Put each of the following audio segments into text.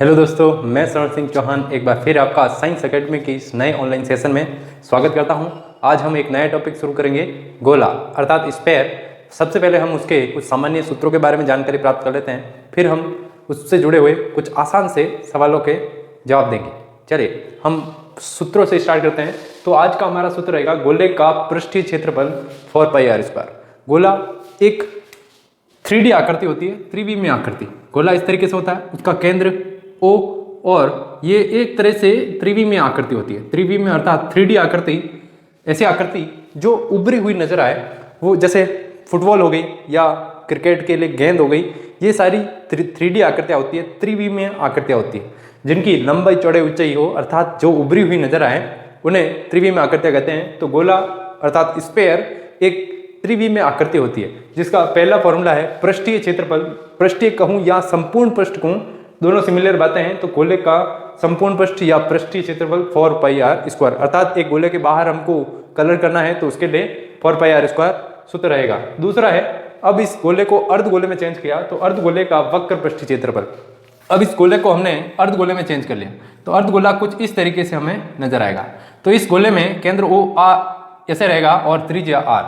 Hello दोस्तों, मैं शरण सिंह चौहान एक बार फिर आपका साइंस एकेडमी की इस नए ऑनलाइन सेशन में स्वागत करता हूं। आज हम एक नया टॉपिक शुरू करेंगे, गोला अर्थात स्फेयर। सबसे पहले हम उसके कुछ सामान्य सूत्रों के बारे में जानकारी प्राप्त कर लेते हैं, फिर हम उससे जुड़े हुए कुछ आसान से सवालों के जवाब देंगे। चलिए हम सूत्रों से स्टार्ट करते हैं। तो आज का हमारा सूत्र रहेगा गोले का पृष्ठीय क्षेत्रफल 4πr²। गोला एक 3D आकृति होती है, त्रिविमीय आकृति। गोला इस तरीके से होता है, उसका केंद्र O और ये एक तरह से त्रिविमीय आकृति होती है। त्रिविमीय अर्थात 3D आकृति, ऐसी आकृति जो उभरी हुई नजर आए, वो जैसे फुटबॉल हो गई या क्रिकेट के लिए गेंद हो गई, ये सारी 3D आकृतियाँ होती है, त्रिविमीय आकृतियाँ होती है, जिनकी लंबाई चौड़ाई ऊंचाई हो अर्थात जो उभरी हुई नजर आए उन्हें त्रिविमीय आकृतियाँ कहते हैं। तो गोला अर्थात स्फेयर एक त्रिविमीय आकृति होती है, जिसका पहला फॉर्मूला है पृष्ठीय क्षेत्रफल। पृष्ठीय कहूँ या संपूर्ण पृष्ठ कहूँ, दोनों सिमिलर बातें हैं। तो गोले का संपूर्ण पृष्ठ या पृष्ठीय क्षेत्रफल 4πr², अर्थात एक गोले के बाहर हमको कलर करना है तो उसके लिए 4πr² सूत्र रहेगा। दूसरा है, अब इस गोले को अर्धगोले में चेंज किया तो अर्धगोले का वक्र पृष्ठीय क्षेत्रफल। अब इस गोले को हमने अर्धगोले में चेंज कर लिया तो अर्धगोला कुछ इस तरीके से हमें नजर आएगा। तो इस गोले में केंद्र O ऐसे रहेगा और त्रिज्या R।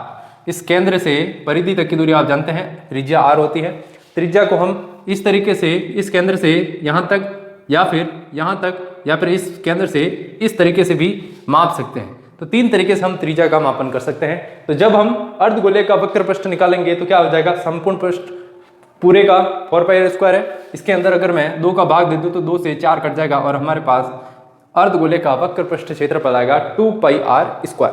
इस केंद्र से परिधि तक की दूरी आप जानते हैं त्रिज्या R होती है। त्रिज्या को हम इस तरीके से, इस केंद्र से यहाँ तक या फिर यहाँ तक या फिर इस केंद्र से इस तरीके से भी माप सकते हैं। तो तीन तरीके से हम त्रिज्या का मापन कर सकते हैं। तो जब हम अर्धगोले का वक्र पृष्ठ निकालेंगे तो क्या हो जाएगा, संपूर्ण पृष्ठ पूरे का 4πr² है। इसके अंदर अगर मैं 2 का भाग दे दूँ तो 2 से 4 कट जाएगा और हमारे पास अर्धगोले का वक्र पृष्ठ क्षेत्रफल आएगा 2πr²।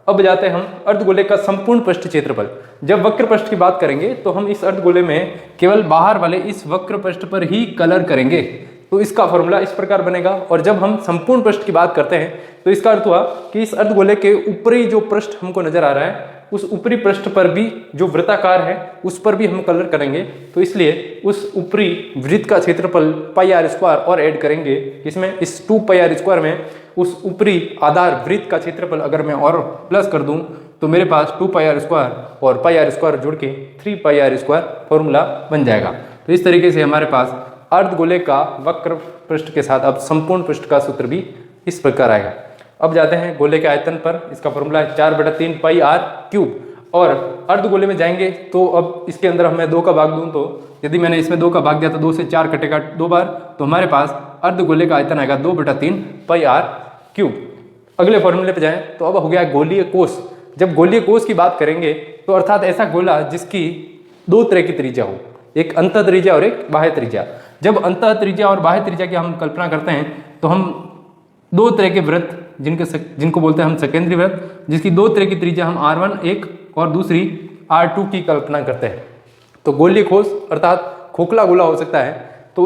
अब जाते हैं हम अर्धगोले का संपूर्ण पृष्ठ क्षेत्रफल। जब वक्र पृष्ठ की बात करेंगे तो हम इस अर्धगोले में केवल बाहर वाले इस वक्र पृष्ठ पर ही कलर करेंगे, तो इसका फॉर्मूला इस प्रकार बनेगा। और जब हम संपूर्ण पृष्ठ की बात करते हैं तो इसका अर्थ हुआ कि इस अर्धगोले के ऊपरी जो पृष्ठ हमको नजर आ रहा है, उस ऊपरी पृष्ठ पर भी जो वृत्ताकार है उस पर भी हम कलर करेंगे। तो इसलिए उस ऊपरी वृत्त का क्षेत्रफल πr² और ऐड करेंगे, इसमें इस 2πr² में उस ऊपरी आधार वृत्त का क्षेत्रफल अगर मैं और प्लस कर दूं तो मेरे पास 2πr² और πr² जुड़ के 3πr² फॉर्मूला बन जाएगा। तो इस तरीके से हमारे पास अर्धगोले का वक्र पृष्ठ के साथ अब संपूर्ण पृष्ठ का सूत्र भी इस प्रकार आएगा। अब जाते हैं गोले के आयतन पर। इसका फॉर्मूला है 4/3πr³ और अर्धगोले में जाएंगे तो अब इसके अंदर मैं 2 का भाग दूं तो यदि मैंने इसमें 2 का भाग दिया तो 2 से 4 कटेगा 2 बार, तो हमारे पास अर्धगोले का आयतन आएगा 2/3πr³। अगले फॉर्मूले पे जाएं तो अब हो गया गोलीय कोष। जब गोलीय कोष की बात करेंगे तो अर्थात ऐसा गोला जिसकी 2 तरह की त्रिज्या हो, एक अंतः त्रिज्या और एक बाह्य त्रिज्या। जब अंतः त्रिज्या और बाह्य त्रिज्या की हम कल्पना करते हैं तो हम 2 तरह के वृत्त जिनको बोलते हैं हम सकेंद्रीय वृत्त, जिसकी 2 तरह की त्रिज्या हम R1 एक और दूसरी R2 की कल्पना करते हैं। तो गोलीय कोष अर्थात खोखला गोला हो सकता है, तो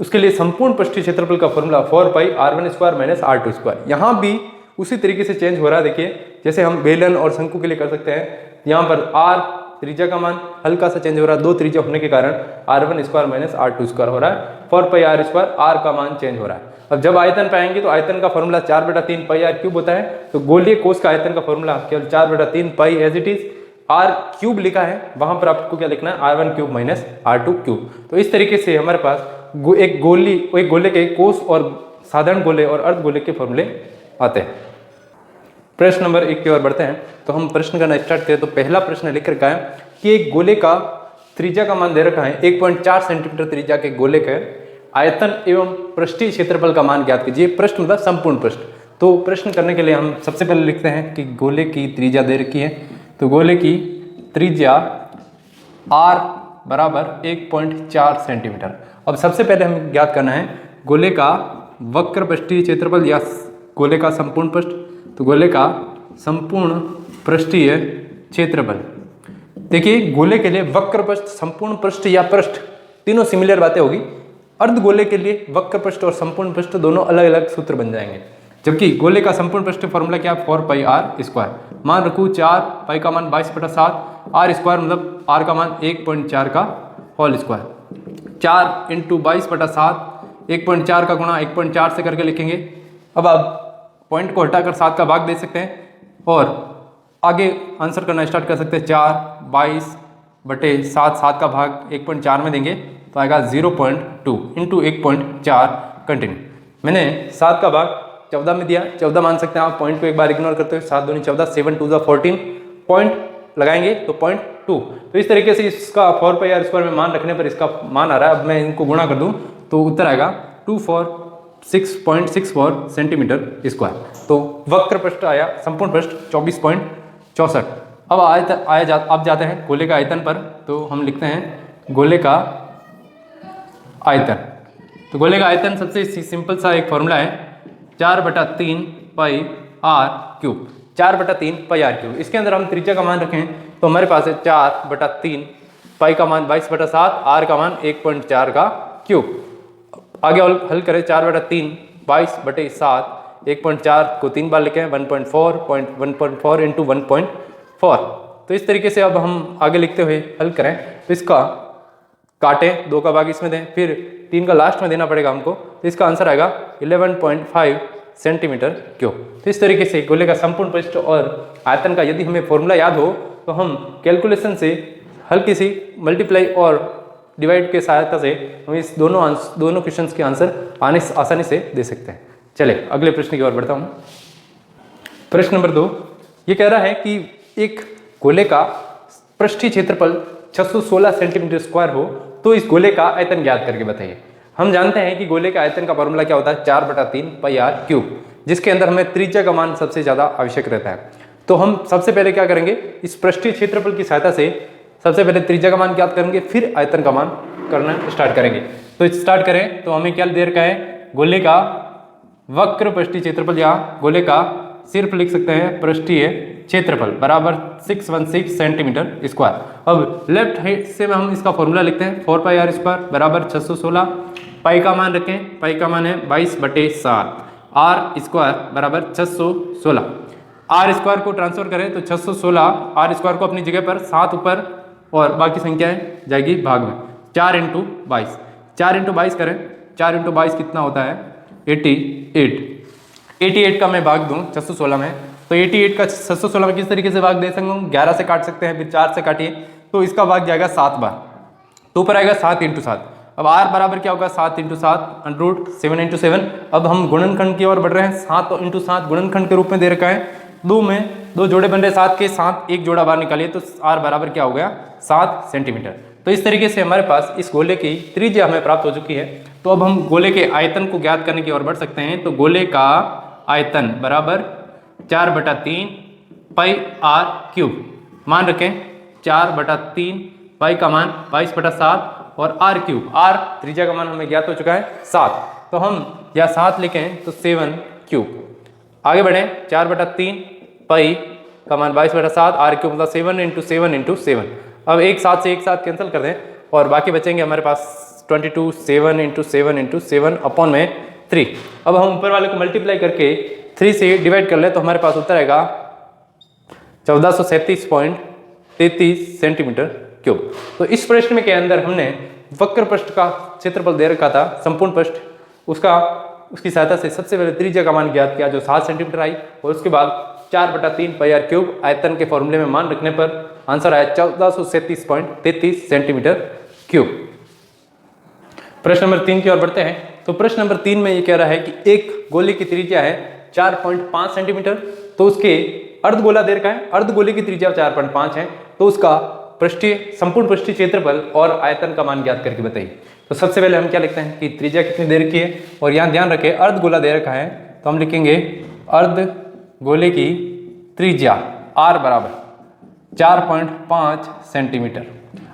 उसके लिए संपूर्ण पृष्ठीय क्षेत्रफल का फॉर्मूला 4πr1² - R2²। यहाँ भी उसी तरीके से चेंज हो रहा है। देखिए जैसे हम बेलन और शंकु के लिए कर सकते हैं, यहाँ पर R त्रिज्या का मान हल्का सा चेंज हो रहा है, 2 त्रिज्या होने के कारण R1² - R2² हो रहा है। 4πr² R का मान चेंज हो रहा है। अब जब आयतन पे आएंगे तो आयतन का फॉर्मूला 4/3πr³ होता है। तो गोलीय कोष का आयतन का फॉर्मूला केवल 4/3π एज इट इज, R³ लिखा है, वहां पर आपको क्या लिखना है, R1³ - R2³। तो इस तरीके से हमारे पास एक गोले के कोष और साधारण गोले और अर्धगोले के फॉर्मूले आते हैं। प्रश्न नंबर 1 की ओर बढ़ते हैं। तो हम प्रश्न करना स्टार्ट करें तो पहला प्रश्न लिख रखा है कि एक गोले का त्रिज्या का मान दे रखा है 1.4 सेंटीमीटर त्रिज्या के गोले के आयतन एवं पृष्ठीय क्षेत्रफल का मान ज्ञात कीजिए। प्रश्न मतलब संपूर्ण पृष्ठ। तो प्रश्न करने के लिए हम सबसे पहले लिखते हैं कि गोले की त्रिज्या दे रखी है। तो गोले की त्रिज्या R बराबर 1.4 सेंटीमीटर। अब सबसे पहले हमें ज्ञात करना है गोले का वक्र पृष्ठीय क्षेत्रफल या गोले का संपूर्ण पृष्ठ। तो गोले का संपूर्ण पृष्ठीय क्षेत्रफल, देखिए गोले के लिए वक्र पृष्ठ, संपूर्ण पृष्ठ या पृष्ठ तीनों सिमिलर बातें होगी। अर्धगोले के लिए वक्र पृष्ठ और संपूर्ण पृष्ठ दोनों अलग अलग सूत्र बन जाएंगे। जबकि गोले का संपूर्ण पृष्ठ फॉर्मूला क्या, 4πr²। मान रखूँ 4, पाई का मान 22/7, R² मतलब R का मान 1.4 का होल स्क्वायर। 4 × 22/7, 1.4 का गुणा 1.4 से करके लिखेंगे। अब आप पॉइंट को हटाकर 7 का भाग दे सकते हैं और आगे आंसर करना स्टार्ट कर सकते हैं। 4, 22, बटे 7, 7 का भाग 1.4 में देंगे तो आएगा 0.2 इंटू 1.4 कंटिन्यू। मैंने 7 का भाग 14 में दिया, 14 मान सकते हैं आप, पॉइंट को एक बार इग्नोर करते हुए, 7 दूनी 14, 7 2 14, पॉइंट लगाएंगे तो 0.2। तो इस तरीके से इसका 4πr² में मान रखने पर इसका मान आ रहा है। अब मैं इनको गुणा कर दूं तो उत्तर आएगा 246.64 सेंटीमीटर स्क्वायर। तो वक्र पृष्ठ आया, संपूर्ण पृष्ठ 24.64। अब अब जाते हैं गोले का आयतन पर। तो हम लिखते हैं गोले का आयतन। तो गोले का आयतन सबसे सिंपल सा एक फॉर्मूला है 4/3 पाई r क्यूब, 4/3 पाई r क्यूब। इसके अंदर हम त्रिज्या का मान रखें तो हमारे पास है 4/3, पाई का मान 22/7, r का मान 1.4 का क्यूब। आगे हल करें 4/3 22/7, 1.4 को 3 बार लिखें 1.4 इंटू 1.4। तो इस तरीके से अब हम आगे लिखते हुए हल करें तो इसका काटें, 2 का भाग इसमें दें, फिर 3 का लास्ट में देना पड़ेगा हमको। तो इसका आंसर आएगा 11.5 सेंटीमीटर क्यूब। तो इस तरीके से गोले का संपूर्ण पृष्ठ और आयतन का यदि हमें फॉर्मूला याद हो तो हम कैलकुलेशन से हल्की सी मल्टीप्लाई और डिवाइड के सहायता से हम इस दोनों क्वेश्चंस के आंसर आसानी से दे सकते हैं। चलिए अगले प्रश्न की ओर बढ़ता हूँ। प्रश्न नंबर 2 ये कह रहा है कि एक गोले का पृष्ठीय क्षेत्रफल 616 सेंटीमीटर स्क्वायर हो तो इस गोले का आयतन ज्ञात करके बताइए। हम जानते हैं कि गोले का आयतन का फॉर्मूला क्या होता है 4/3 पाई r क्यूब, जिसके अंदर हमें त्रिज्या का मान सबसे ज़्यादा आवश्यक रहता है। तो हम सबसे पहले क्या करेंगे, इस पृष्ठीय क्षेत्रफल की सहायता से सबसे पहले त्रिज्या का मान ज्ञात करेंगे, फिर आयतन का मान करना स्टार्ट करेंगे। तो स्टार्ट करें तो हमें क्या दे रखा है, गोले का वक्र पृष्ठीय क्षेत्रफल या गोले का सिर्फ लिख सकते हैं पृष्ठीय क्षेत्रफल बराबर 616 सेंटीमीटर स्क्वायर। अब लेफ्ट हैंड से हम इसका फॉर्मूला लिखते हैं 4πr² बराबर 616, पाई का मान रखें, पाई का मान है 22/7, r² बराबर 616। r² को ट्रांसफर करें तो 616, r² को अपनी जगह पर 7 ऊपर और बाकी संख्याएं जाएगी भाग में, 4 इंटू 22, 4 इंटू 22 करें, 4 इंटू 22 कितना होता है 88 का मैं भाग दूं 616 में तो 88 का 616 में किस तरीके से भाग दे सकता हूँ, 11 से काट सकते हैं, फिर 4 से काटिए तो इसका भाग जाएगा 7 बार, तो ऊपर आएगा 7 इंटू 7। अब r बराबर क्या होगा 7 इंटू 7 √7 इंटू 7। अब हम गुणनखंड की ओर बढ़ रहे हैं, 7 इंटू 7 गुणनखंड के रूप में दे रखा है, 2 में 2 जोड़े बन रहे 7 के, 7 एक जोड़ा बाहर निकालिए तो r बराबर क्या हो गया 7 सेंटीमीटर। तो इस तरीके से हमारे पास इस गोले की त्रिज्या हमें प्राप्त हो चुकी है। तो अब हम गोले के आयतन को ज्ञात करने की ओर बढ़ सकते हैं। तो गोले का आयतन बराबर 4/3 पाई r क्यूब, मान रखें 4/3, पाई का मान 22/7 और r क्यूब, r त्रिज्या का मान हमें ज्ञात हो चुका है 7, तो हम या 7 लिखें तो 7 क्यूब। आगे बढ़ें 4/3 पाई का मान 22/7, r क्यूब मतलब 7 इंटू 7 इंटू 7। अब एक साथ से एक साथ कैंसिल कर दें और बाकी बचेंगे हमारे पास 22, 7 इंटू 7 इंटू 7 अपॉन में 3। अब हम ऊपर वाले को मल्टीप्लाई करके 3 से डिवाइड कर ले तो हमारे पास उत्तर आएगा 1437.33 सेंटीमीटर क्यूब। तो इस प्रश्न के अंदर हमने वक्र पृष्ठ का क्षेत्रफल दे रखा था, संपूर्ण पृष्ठ, उसकी सहायता से सबसे पहले त्रिज्या का मान ज्ञात किया जो 7 सेंटीमीटर आई, और उसके बाद 4/3 पाई r क्यूब आयतन के फॉर्मूले में मान रखने पर आंसर आया 1437.33 सेंटीमीटर क्यूब। प्रश्न नंबर 3 की ओर बढ़ते हैं। तो प्रश्न नंबर 3 में ये कह रहा है कि एक गोले की त्रिज्या है 4.5 सेंटीमीटर, तो उसके अर्धगोला दे रखा है, अर्धगोले की त्रिज्या 4.5 है, तो उसका संपूर्ण पृष्ठीय क्षेत्रफल और आयतन का मान ज्ञात करके बताइए। तो सबसे पहले हम क्या लिखते हैं कि त्रिज्या कितनी दे रखी है, और यहाँ ध्यान रखें अर्धगोला दे रखा है, तो हम लिखेंगे अर्धगोले की त्रिज्या r बराबर 4.5 सेंटीमीटर।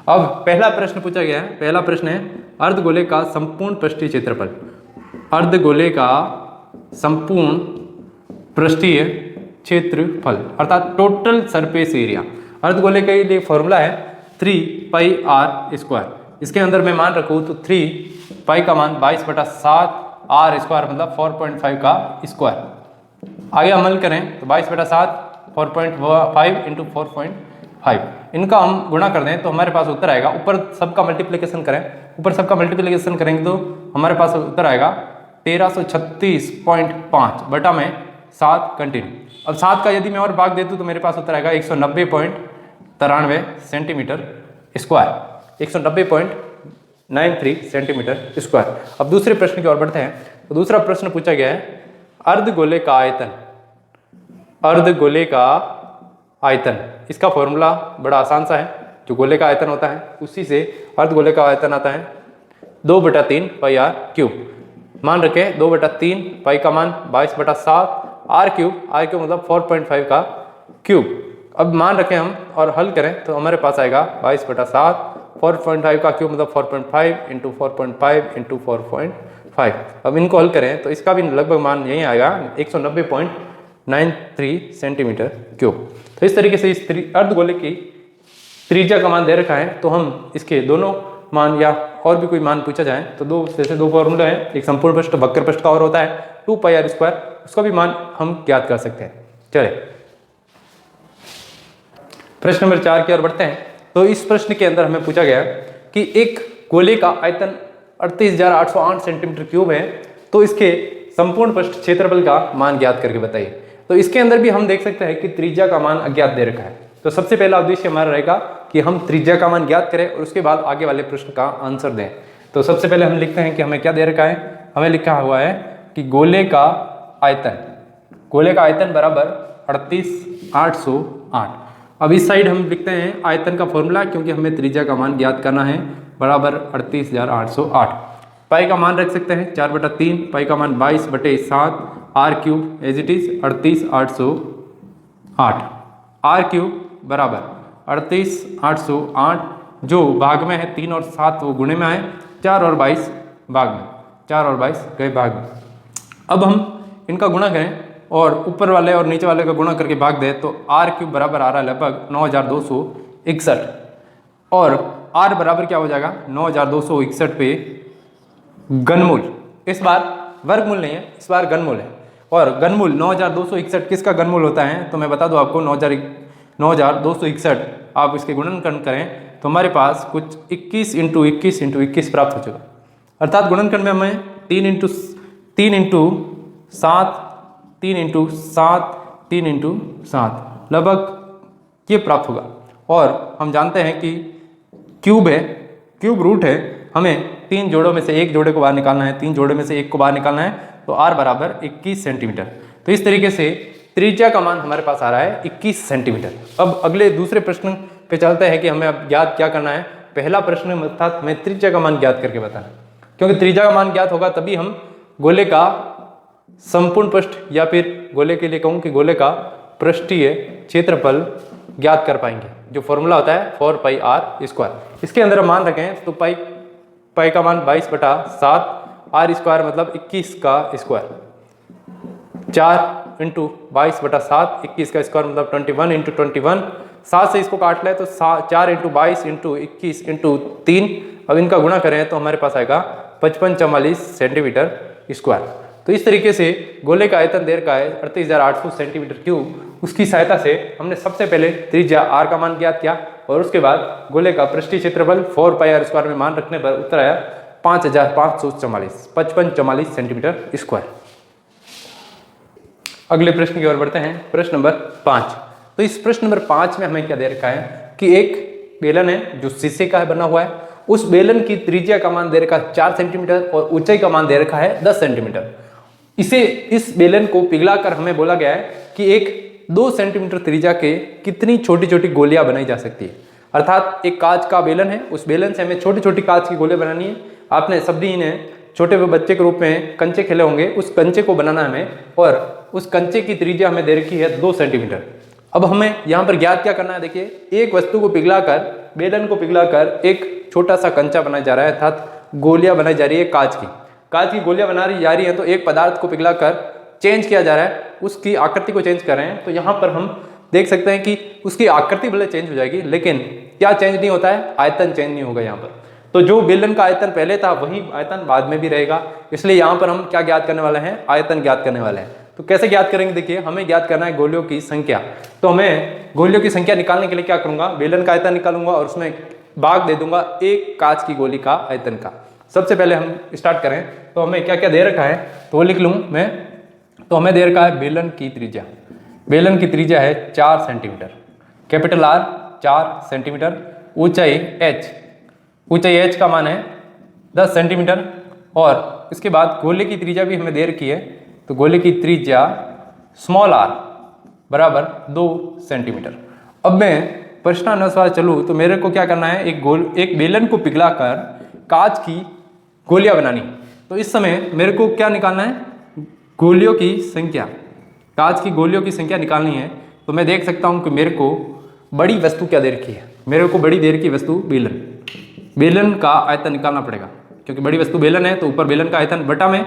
अब पहला प्रश्न पूछा गया है, पहला प्रश्न है अर्धगोले का संपूर्ण पृष्ठीय क्षेत्रफल, अर्धगोले का संपूर्ण पृष्ठीय क्षेत्रफल अर्थात टोटल सरफेस एरिया। अर्धगोले के लिए फॉर्मूला है 3πr²। इसके अंदर मैं मान रखूँ तो 3 पाई का मान 22/7, r² मतलब 4.5 का स्क्वायर। आगे अमल करें तो 22/7 4.5 इंटू 4.5, इनका हम गुणा कर दें तो हमारे पास उत्तर आएगा, ऊपर सबका मल्टीप्लिकेशन करें, ऊपर सबका मल्टीप्लिकेशन करेंगे तो हमारे पास उत्तर आएगा 1336.5 बटा में 7 कंटिन्यू। अब 7 का यदि मैं और भाग दे दूँ तो मेरे पास उत्तर आएगा 190.93 सेंटीमीटर स्क्वायर, 190.93 सेंटीमीटर स्क्वायर। अब दूसरे प्रश्न की ओर बढ़ते हैं। तो दूसरा प्रश्न पूछा गया है अर्धगोले का आयतन। अर्धगोले का आयतन, इसका फॉर्मूला बड़ा आसान सा है। जो गोले का आयतन होता है उसी से अर्धगोले का आयतन आता है 2/3 पाई आर क्यूब। मान रखें 2/3 पाई का मान 22/7 आर क्यूब मतलब 4.5 का क्यूब। अब मान रखें हम और हल करें तो हमारे पास आएगा 22/7 4.5 का क्यूब मतलब 4.5 इंटू 4.5 इंटू 4.5। अब इनको हल करें तो इसका भी लगभग मान यही आएगा 190.93 सेंटीमीटर क्यूब। तो इस तरीके से इस अर्धगोले की त्रिज्या का मान दे रखा है। तो हम इसके दोनों मान या और भी कोई मान पूछा जाए तो दो फॉर्मूला है, एक संपूर्ण पृष्ठ वक्र पृष्ठ का और होता है 2 पाई आर स्क्वायर, उसका भी मान हम ज्ञात कर सकते हैं। चले प्रश्न नंबर 4 की ओर बढ़ते हैं। तो इस प्रश्न के अंदर हमें पूछा गया कि एक गोले का आयतन 38,808 सेंटीमीटर क्यूब है, तो इसके संपूर्ण पृष्ठ क्षेत्रफल का मान ज्ञात करके बताइए। तो इसके अंदर भी हम देख सकते हैं कि त्रिज्या का मान अज्ञात दे रखा है। तो सबसे पहला उद्देश्य हमारा रहेगा कि हम त्रिज्या का मान ज्ञात करें और उसके बाद आगे वाले प्रश्न का आंसर दें। तो सबसे पहले हम लिखते हैं कि हमें क्या दे रखा है। हमें लिखा हुआ है कि गोले का आयतन बराबर 38,808। अब इस साइड हम लिखते हैं आयतन का फॉर्मूला, क्योंकि हमें त्रिज्या का मान ज्ञात करना है, बराबर 38,808। पाई का मान रख सकते हैं 4/3, पाई का मान 22/7 R cube as it is 38,808 R cube बराबर 38,808, जो भाग में है 3 और 7 वो गुणे में आए, 4 और 22 भाग में, 4 और 22 गए भाग में। अब हम इनका गुणा करें और ऊपर वाले और नीचे वाले का गुणा करके भाग दें तो आर क्यूब बराबर आ रहा है लगभग 9,261 और आर बराबर क्या हो जाएगा 9,261 पे घनमूल, इस बार वर्गमूल नहीं है, इस बार घनमूल है। और घनमूल 9,261 किसका घनमूल होता है तो मैं बता दूं आपको 9,261 आप इसके गुणनखंड करें तो हमारे पास कुछ 21 इंटू 21 प्राप्त हो चुका। अर्थात गुणनखंड में हमें 3 इंटू 7 लगभग ये प्राप्त होगा। और हम जानते हैं कि क्यूब रूट है, हमें 3 जोड़ों में से एक जोड़े को बाहर निकालना है, 3 जोड़े में से एक को बाहर निकालना है, तो आर बराबर 21 सेंटीमीटर। तो इस तरीके से त्रिज्या का मान हमारे पास आ रहा है 21 सेंटीमीटर। अब अगले दूसरे प्रश्न पे चलते हैं कि हमें अब ज्ञात क्या करना है। पहला प्रश्न अर्थात हमें त्रिज्या का मान ज्ञात करके बताना, क्योंकि त्रिज्या का मान ज्ञात होगा तभी हम गोले का संपूर्ण पृष्ठ या फिर गोले के लिए कहूँ कि गोले का पृष्ठीय क्षेत्रफल ज्ञात कर पाएंगे, जो फॉर्मूला होता है 4 पाई आर स्क्वायर। इसके अंदर हम मान रखें तो पाई का मान 22/7 आर स्क्वायर मतलब 21 का स्क्वायर, 4 इंटू 22/7 21 का स्क्वायर मतलब 21 इंटू 21, 7 से इसको काट ले तो 4 इंटू 22 इंटू 21 इंटू 3। अब इनका गुणा करें तो हमारे पास आएगा 5544 सेंटीमीटर स्क्वायर। तो इस तरीके से गोले का आयतन देर का है 38,800 सेंटीमीटर क्यूब। उसकी सहायता से हमने सबसे पहले त्रिज्या आर का मान ज्ञात किया और उसके बाद गोले का पृष्ठीय क्षेत्रफल 4 पाई आर स्क्वायर में मान रखने पर उत्तर आया 5544 सेंटीमीटर स्क्वायर। अगले प्रश्न की ओर बढ़ते हैं, प्रश्न नंबर 5। तो इस प्रश्न नंबर 5 में हमें क्या दे रखा है कि एक बेलन है जो शीशे का बना हुआ है, उस बेलन की त्रिज्या का मान दे रखा है 4 सेंटीमीटर और ऊंचाई का मान दे रखा है 10 सेंटीमीटर। इस बेलन को पिघलाकर हमें बोला गया है कि एक 2 सेंटीमीटर त्रिज्या के कितनी छोटी छोटी गोलियां बनाई जा सकती है। अर्थात एक कांच का बेलन है, उस बेलन से हमें छोटी छोटी कांच की गोलियां बनानी है। आपने सभी ने छोटे बच्चे के रूप में कंचे खेले होंगे, उस कंचे को बनाना हमें, और उस कंचे की त्रिज्या हमें दे रखी है 2 सेंटीमीटर। अब हमें यहाँ पर ज्ञात क्या करना है, देखिए एक वस्तु को पिघलाकर, बेलन को पिघलाकर एक छोटा सा कंचा बनाया जा रहा है, अर्थात गोलियां बनाई जा रही है कांच की गोलियां बनाई जा रही है। तो एक पदार्थ को पिघलाकर चेंज किया जा रहा है, उसकी आकृति को चेंज कर रहे हैं। तो यहाँ पर हम देख सकते हैं कि उसकी आकृति भले चेंज हो जाएगी, लेकिन क्या चेंज नहीं होता है, आयतन चेंज नहीं होगा यहाँ पर। तो जो बेलन का आयतन पहले था वही आयतन बाद में भी रहेगा, इसलिए यहाँ पर हम क्या ज्ञात करने वाले हैं, आयतन ज्ञात करने वाले हैं। तो कैसे ज्ञात करेंगे, देखिए हमें ज्ञात करना है गोलियों की संख्या। तो हमें गोलियों की संख्या निकालने के लिए क्या करूंगा, बेलन का आयतन निकालूंगा और उसमें भाग दे दूंगा एक कांच की गोली का आयतन का। सबसे पहले हम स्टार्ट करें तो हमें क्या क्या दे रखा है तो वो लिख लूँ मैं। तो हमें दे रखा है बेलन की त्रिज्या है 4 सेंटीमीटर, कैपिटल आर 4 सेंटीमीटर। ऊंचाई h, ऊंचाई h का मान है 10 सेंटीमीटर और इसके बाद गोले की त्रिज्या भी हमें दे रखी है, तो गोले की त्रिज्या स्मॉल r बराबर 2 सेंटीमीटर। अब मैं प्रश्नानुसार चलूँ तो मेरे को क्या करना है, एक बेलन को पिघलाकर कांच की गोलियां बनानी। तो इस समय मेरे को क्या निकालना है, गोलियों की संख्या, कांच की गोलियों की संख्या निकालनी है। तो मैं देख सकता हूं कि मेरे को बड़ी वस्तु क्या दे रखी है, मेरे को बड़ी दे रखी वस्तु बेलन, बेलन का आयतन निकालना पड़ेगा क्योंकि बड़ी वस्तु बेलन है। तो ऊपर बेलन का आयतन बटा में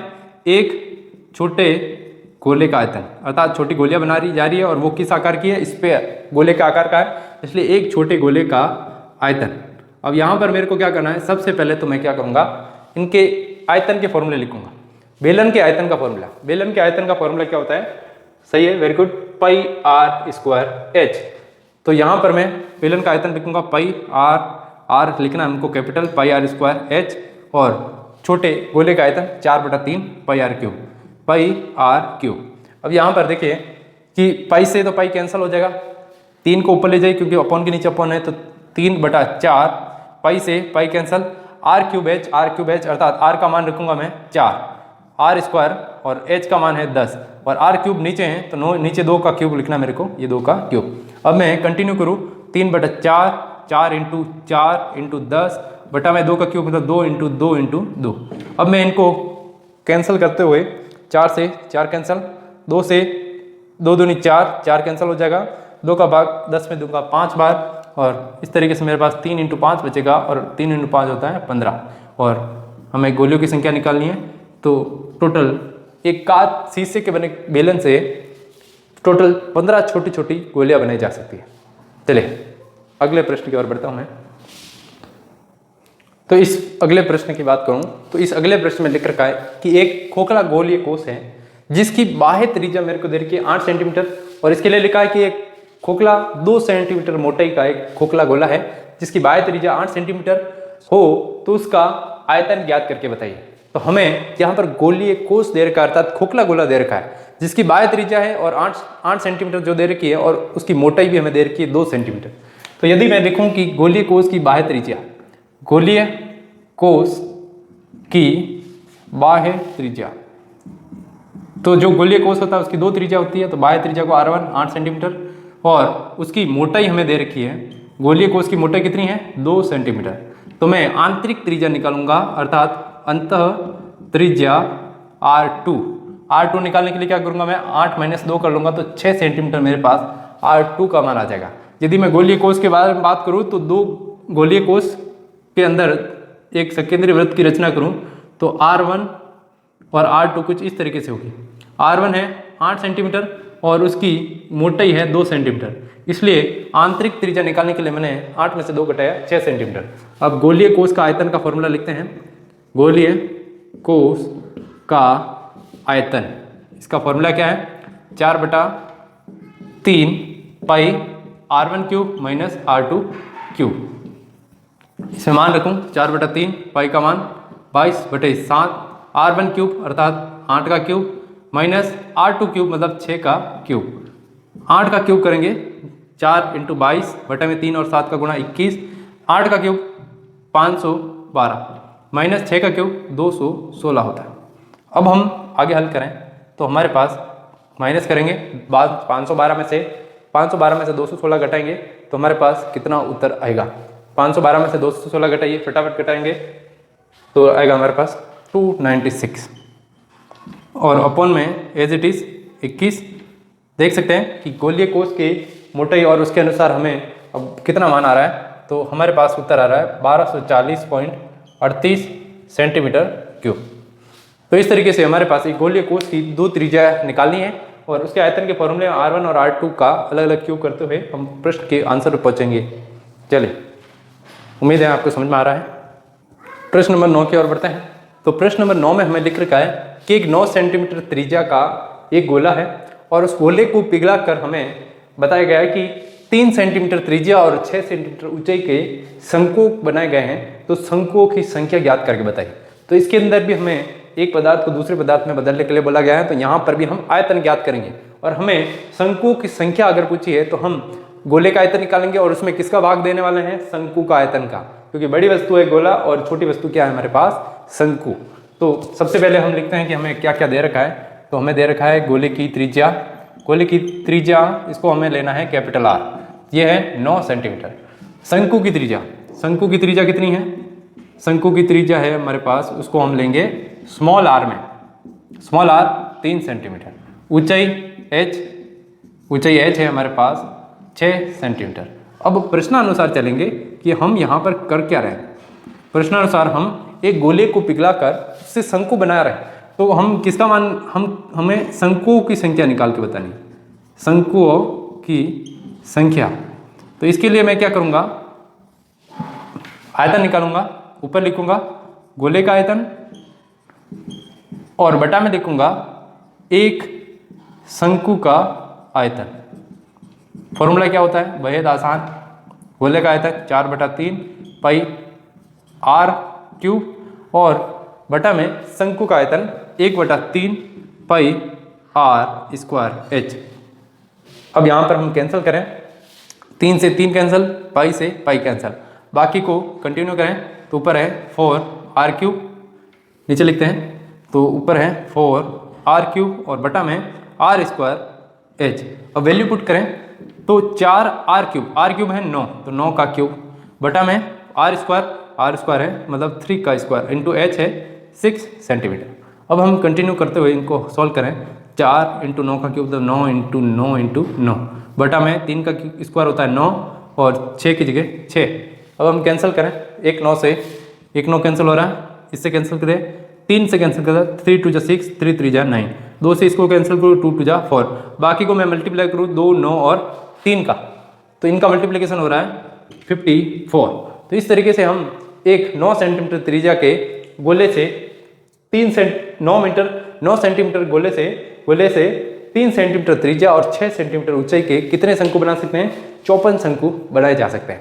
एक छोटे गोले का आयतन, अर्थात छोटी गोलियां बना रही जा रही है और वो किस आकार की है, स्फीयर गोले के आकार का है, इसलिए एक छोटे गोले का आयतन। अब यहाँ पर मेरे को क्या करना है, सबसे पहले तो मैं क्या करूँगा, इनके आयतन के फॉर्मूले लिखूंगा। बेलन के आयतन का फॉर्मूला, बेलन के आयतन का फॉर्मूला क्या होता है, सही है, very good, pi R square H. तो यहाँ पर मैं बेलन का आयतन लिखूंगा पाई आर, आर लिखना हमको capital, pi R square H, और छोटे गोले का आयतन 4/3 pi R cube, pi R cube. अब यहाँ पर देखिए कि पाई से तो पाई कैंसिल हो जाएगा, 3 को ऊपर ले जाइए क्योंकि अपॉन के नीचे अपॉन है, तो 3/4, पाई से pi cancel, R cube H, R cube H अर्थात आर का मान रखूंगा मैं 4, आर स्क्वायर और एच का मान है 10 और आर क्यूब नीचे है तो नीचे 2 का क्यूब लिखना मेरे को, ये 2 का क्यूब। अब मैं कंटिन्यू करूँ, 3/4, 4 × 4 × 10 बटा में 2 का क्यूब मतलब 2 × 2 × 2। अब मैं इनको कैंसिल करते हुए 4 से 4 कैंसिल, 2 से 2 दूनी 4, 4 कैंसिल हो जाएगा, 2 का भाग 10 में दूंगा 5 बार और इस तरीके से मेरे पास 3 × 5 बचेगा और 3 × 5 होता है 15 और हमें गोलियों की संख्या निकालनी है। तो टोटल एक कांच शीशे के बने बेलन से टोटल 15 छोटी छोटी गोलियां बनाई जा सकती है। चलिए अगले प्रश्न की ओर बढ़ता हूं मैं। तो इस अगले प्रश्न की बात करूं तो इस अगले प्रश्न में लिख रखा है कि एक खोखला गोलीय कोष है जिसकी बाह्य त्रिज्या मेरे को दे रखी है 8 सेंटीमीटर और इसके लिए लिखा है कि एक खोखला 2 सेंटीमीटर मोटाई का एक खोखला गोला है जिसकी बाह्य त्रिज्या 8 सेंटीमीटर हो तो उसका आयतन ज्ञात करके बताइए। तो हमें यहाँ पर गोलीय कोष दे रखा है अर्थात खोखला गोला दे रखा है जिसकी बाह्य त्रिज्या है और 8 सेंटीमीटर जो दे रखी है और उसकी मोटाई भी हमें दे रखी है 2 सेंटीमीटर। तो यदि मैं देखूं कि गोलीय कोष की बाह्य त्रिज्या, गोलीय कोष की बाह्य त्रिज्या, तो जो गोलीय कोष होता है उसकी 2 त्रिज्या होती है, तो बाह्य त्रिज्या को R1 8 सेंटीमीटर और उसकी मोटाई हमें दे रखी है, गोलीय कोष की मोटाई कितनी है 2 सेंटीमीटर। तो मैं आंतरिक त्रिज्या निकालूंगा अर्थात अंतः त्रिज्या R2 निकालने के लिए क्या करूंगा मैं 8 - 2 कर लूंगा तो 6 सेंटीमीटर मेरे पास R2 का मान आ जाएगा। यदि मैं गोलीय कोष के बारे में बात करूं तो 2 गोलीय कोष के अंदर एक सकेंद्रीय वृत्त की रचना करूं तो R1 और R2 कुछ इस तरीके से होगी। R1 है 8 सेंटीमीटर और उसकी मोटाई है 2 सेंटीमीटर, इसलिए आंतरिक त्रिज्या निकालने के लिए मैंने 8 में से 2 घटाया 6 सेंटीमीटर। अब गोलीय कोष का आयतन का फॉर्मूला लिखते हैं। गोलीय कोष का आयतन, इसका फॉर्मूला क्या है 4/3 पाई R1 cube minus R2 cube. इसमें मान रखूं 4/3 पाई का मान 22/7 R1 क्यूब अर्थात 8 का क्यूब माइनस R2 क्यूब मतलब 6 का क्यूब। 8 का क्यूब करेंगे 4 × 22 बटे में 3 और 7 का गुणा 21, 8 का क्यूब 512 माइनस 6 का क्यूब 216 होता है। अब हम आगे हल करें तो हमारे पास माइनस करेंगे बाद 512 में से 216 घटाएंगे तो हमारे पास कितना उत्तर आएगा। 512 में से 216 घटाइए, फटाफट घटाएंगे तो आएगा हमारे पास 296 और अपॉन में एज इट इज 21। देख सकते हैं कि गोलीय कोष की मोटाई और उसके अनुसार हमें अब कितना मान आ रहा है, तो हमारे पास उत्तर आ रहा है 1240.38 सेंटीमीटर क्यूब। तो इस तरीके से हमारे पास एक गोलीय कोष की 2 त्रिज्या निकालनी है और उसके आयतन के फॉर्मूले R1 और R2 का अलग अलग क्यूब करते हुए हम प्रश्न के आंसर पर पहुंचेंगे। चलिए, उम्मीद है आपको समझ में आ रहा है। प्रश्न नंबर 9 की ओर बढ़ते हैं। तो प्रश्न नंबर 9 में हमें लिख रखा है कि एक 9 सेंटीमीटर त्रिज्या का एक गोला है और उस गोले को पिघला कर हमें बताया गया है कि 3 सेंटीमीटर त्रिज्या और 6 सेंटीमीटर ऊंचाई के शंकुओं बनाए गए हैं, तो शंकुओं की संख्या ज्ञात करके बताइए। तो इसके अंदर भी हमें एक पदार्थ को दूसरे पदार्थ में बदलने के लिए बोला गया है, तो यहाँ पर भी हम आयतन ज्ञात करेंगे और हमें शंकुओं की संख्या अगर पूछी है तो हम गोले का आयतन निकालेंगे और उसमें किसका भाग देने वाले हैं, शंकु का आयतन का, क्योंकि बड़ी वस्तु है गोला और छोटी वस्तु क्या है हमारे पास, शंकु। तो सबसे पहले हम लिखते हैं कि हमें क्या क्या दे रखा है। तो हमें दे रखा है गोले की त्रिज्या, गोले की त्रिज्या इसको हमें लेना है कैपिटल आर, ये है 9 सेंटीमीटर। शंकु की त्रिज्या, शंकु की त्रिज्या कितनी है, शंकु की त्रिज्या है हमारे पास, उसको हम लेंगे स्मॉल आर में, स्मॉल आर 3 सेंटीमीटर। ऊंचाई h, ऊंचाई h है हमारे पास 6 सेंटीमीटर। अब प्रश्नानुसार चलेंगे कि हम यहाँ पर कर क्या रहे हैं। प्रश्नानुसार हम एक गोले को पिघलाकर उससे शंकु बना रहे हैं, तो हम किसका मान, हमें शंकुओं की संख्या निकाल के बतानी, शंकुओं की संख्या। तो इसके लिए मैं क्या करूँगा, आयतन निकालूंगा, ऊपर लिखूंगा गोले का आयतन और बटा में लिखूंगा एक शंकु का आयतन। फॉर्मूला क्या होता है, बेहद आसान, गोले का आयतन 4/3 पाई r क्यूब और बटा में शंकु का आयतन 1/3 पाई r स्क्वायर h। अब यहाँ पर हम कैंसिल करें, 3 से 3 कैंसिल, पाई से पाई कैंसिल, बाकी को कंटिन्यू करें तो ऊपर है 4r क्यूब, नीचे लिखते हैं तो ऊपर है 4r क्यूब और बटा में r स्क्वायर h। अब वैल्यू पुट करें तो 4r क्यूब, r क्यूब है 9 तो 9 का क्यूब, बटा में r स्क्वायर है मतलब 3 का स्क्वायर इंटू h है 6 सेंटीमीटर। अब हम कंटिन्यू करते हुए इनको सॉल्व करें, 4 इंटू 9 का क्यूब तो 9 इंटू 9 इंटू 9, बटा में 3 का स्क्वायर होता है 9 और 6 की जगह 6। अब हम कैंसिल करें, 1 9 से 1 9 कैंसिल हो रहा है, इससे कैंसिल करें, 3 से कैंसिल करें, 3 2 जा 6, 3 3 जा 9, 2 से इसको कैंसिल करूँ 2 2 जा 4, बाकी को मैं मल्टीप्लाई करूँ 2 9 और 3 का, तो इनका मल्टीप्लिकेशन हो रहा है 54। तो इस तरीके से हम एक 9 सेंटीमीटर त्रिज्या के गोले से 9 सेंटीमीटर गोले से 3 सेंटीमीटर त्रिज्या और 6 सेंटीमीटर ऊंचाई के कितने शंकु बना सकते हैं, 54 शंकु बनाए जा सकते हैं।